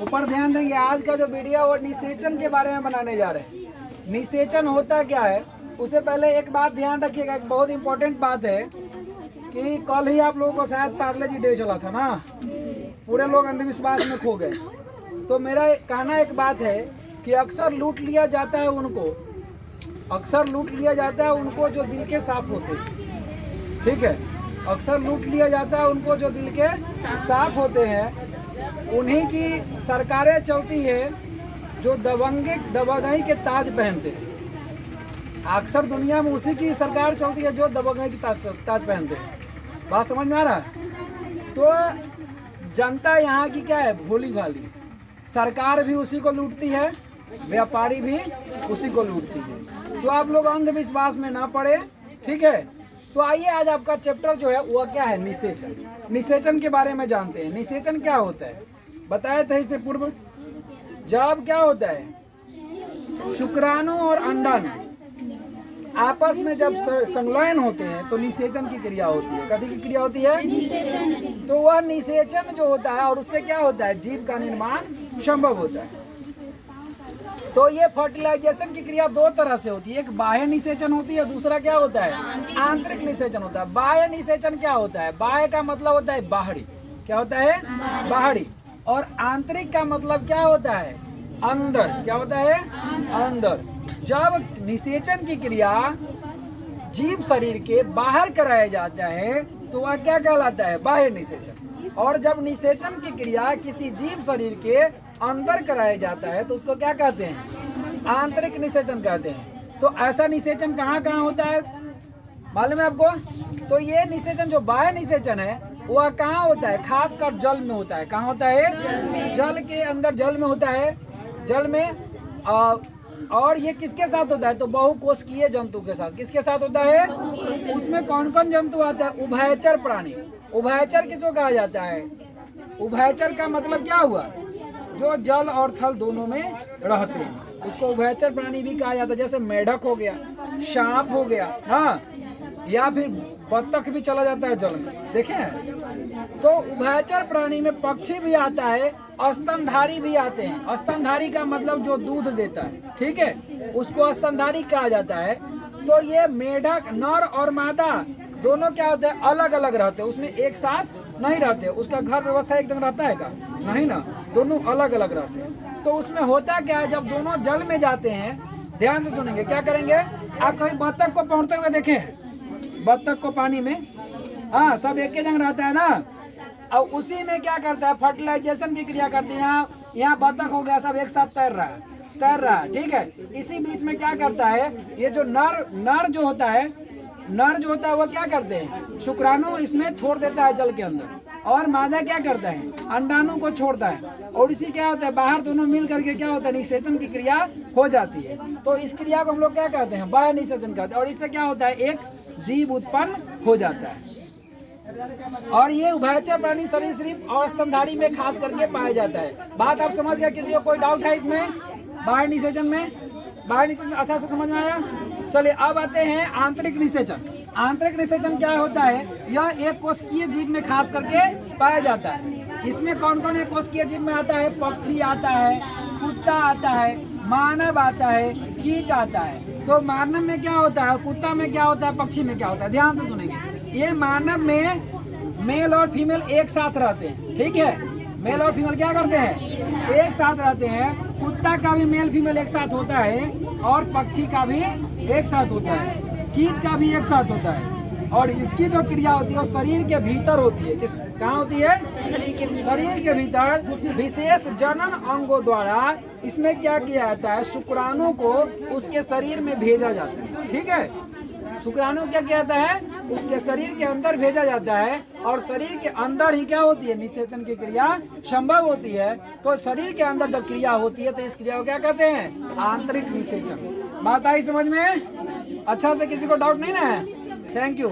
ऊपर ध्यान देंगे। आज का जो वीडियो वो निषेचन के बारे में बनाने जा रहे हैं। निषेचन होता क्या है, उससे पहले एक बात ध्यान रखिएगा, एक बहुत इंपॉर्टेंट बात है कि कल ही आप लोगों को शायद पार्ले जी डे चला था ना, पूरे लोग अंधविश्वास में खो गए। तो मेरा कहना एक बात है कि अक्सर लूट लिया जाता है उनको, अक्सर लूट लिया जाता है उनको जो दिल के साफ होते हैं। ठीक है, अक्सर लूट लिया जाता है उनको जो दिल के साफ होते हैं। उन्हीं की सरकारें चलती है जो दबंगई के ताज पहनते हैं। अक्सर दुनिया में उसी की सरकार चलती है जो दबंगई की ताज पहनते हैं। बात समझ में आ रहा है? तो जनता यहाँ की क्या है, भोली भाली। सरकार भी उसी को लूटती है, व्यापारी भी उसी को लूटती है। तो आप लोग अंधविश्वास में ना पड़े। ठीक है, तो आइए आज आपका चैप्टर जो है वो क्या है, निषेचन। निषेचन के बारे में जानते हैं। निषेचन क्या होता है बताया था इससे पूर्व। जब क्या होता है, शुक्राणु और अंडाणु आपस में जब संलयन होते हैं तो निषेचन की क्रिया होती है। कभी की क्रिया होती है? तो वह निषेचन जो होता है और उससे क्या होता है, जीव का निर्माण संभव होता है। तो ये फर्टिलाइजेशन की क्रिया दो तरह से होती है, एक बाह्य निषेचन होती है, दूसरा क्या होता है, आंतरिक निषेचन होता है। बाह्य निषेचन क्या होता है, बाह्य का मतलब होता है बाहरी, क्या होता है, बाहरी। और आंतरिक का मतलब क्या होता है, अंदर, क्या होता है, अंदर। जब निषेचन की क्रिया जीव शरीर के बाहर कराया जाता है तो वह क्या कहलाता है, बाह्य निषेचन। और जब निषेचन की क्रिया किसी जीव शरीर के अंदर कराया जाता है तो उसको क्या कहते हैं, आंतरिक निषेचन कहते हैं। तो ऐसा निषेचन कहाँ कहाँ होता है मालूम है आपको? तो ये निषेचन जो बाह्य निषेचन है वह कहाँ होता है, खासकर जल में होता है। कहाँ होता है, जल के अंदर, जल में होता है, जल में। और ये किसके साथ होता है, तो बहुकोशिकीय जंतु के साथ। किसके साथ होता है, उसमें कौन कौन जंतु आता है, उभयचर प्राणी। उभयचर किसको कहा जाता है, उभयचर का मतलब क्या हुआ, जो जल और थल दोनों में रहते हैं उसको उभयचर प्राणी भी कहा जाता है। जैसे मेढक हो गया, सांप हो गया, हाँ, या फिर बत्तख भी चला जाता है जल में, देखे हैं। तो उभयचर प्राणी में पक्षी भी आता है, स्तनधारी भी आते हैं। स्तनधारी का मतलब जो दूध देता है, ठीक है, उसको स्तनधारी कहा जाता है। तो ये मेढक नर और मादा दोनों क्या होते हैं, अलग अलग रहते हैं, उसमें एक साथ नहीं रहते। उसका घर व्यवस्था एक जगह रहता है का, नहीं ना, दोनों अलग अलग रहते हैं। तो उसमें होता क्या है, जब दोनों जल में जाते हैं, ध्यान से सुनेंगे, क्या करेंगे, आप कहीं बत्तख को पहुंचते हुए देखे हैं, बत्तख को पानी में, हाँ, सब एक ही जगह रहता है ना। और उसी में क्या करता है, फर्टिलाइजेशन की क्रिया करती है। यहाँ बत्तख हो गया, सब एक साथ तैर रहा है, ठीक है। इसी बीच में क्या करता है, ये जो नर जो होता है, नर जो होता है वो क्या करते हैं, शुक्राणु इसमें छोड़ देता है जल के अंदर, और मादा क्या करता है, अंडाणु को छोड़ता है। और इसी क्या होता है, बाहर दोनों मिल करके क्या होता है, निषेचन की क्रिया हो जाती है। तो इस क्रिया को हम लोग क्या कहते हैं, बाह्य निषेचन कहते हैं। और इससे क्या होता है, एक जीव उत्पन्न हो जाता है। और ये उभयचर प्राणी सरीसृप और स्तनधारी में खास करके पाया जाता है। बात आप समझ गए? किसी को कोई डाउट है इसमें, बाह्य निषेचन में? बाह्य निषेचन अच्छा से समझ में आया? चलिए अब आते हैं आंतरिक निषेचन। आंतरिक निषेचन क्या होता है, यह एक कोशिकीय जीव में खास करके पाया जाता है। इसमें कौन कौन एक कोशिकीय जीव में आता है, पक्षी आता है, कुत्ता आता है, मानव आता है, कीट आता है। तो मानव में क्या होता है, कुत्ता में क्या होता है, पक्षी में क्या होता है, ध्यान से सुनेंगे। ये मानव में मेल और फीमेल एक साथ रहते हैं, ठीक है। मेल और फीमेल क्या करते हैं, एक साथ रहते हैं। कुत्ता का भी मेल फीमेल एक साथ होता है, और पक्षी का भी एक साथ होता है, कीट का भी एक साथ होता है। और इसकी जो क्रिया होती है वो शरीर के भीतर होती है। किस, कहाँ होती है, शरीर के भीतर विशेष जनन अंगों द्वारा इसमें क्या किया जाता है, शुक्राणु को उसके शरीर में भेजा जाता है, ठीक है। शुक्राणु क्या किया जाता है, उसके शरीर के अंदर भेजा जाता है, और शरीर के अंदर ही क्या होती है, निषेचन की क्रिया संभव होती है। तो शरीर के अंदर जब क्रिया होती है तो इस क्रिया को क्या कहते हैं, आंतरिक निषेचन। बात आई समझ में? अच्छा से, किसी को डाउट नहीं ना है? Thank you.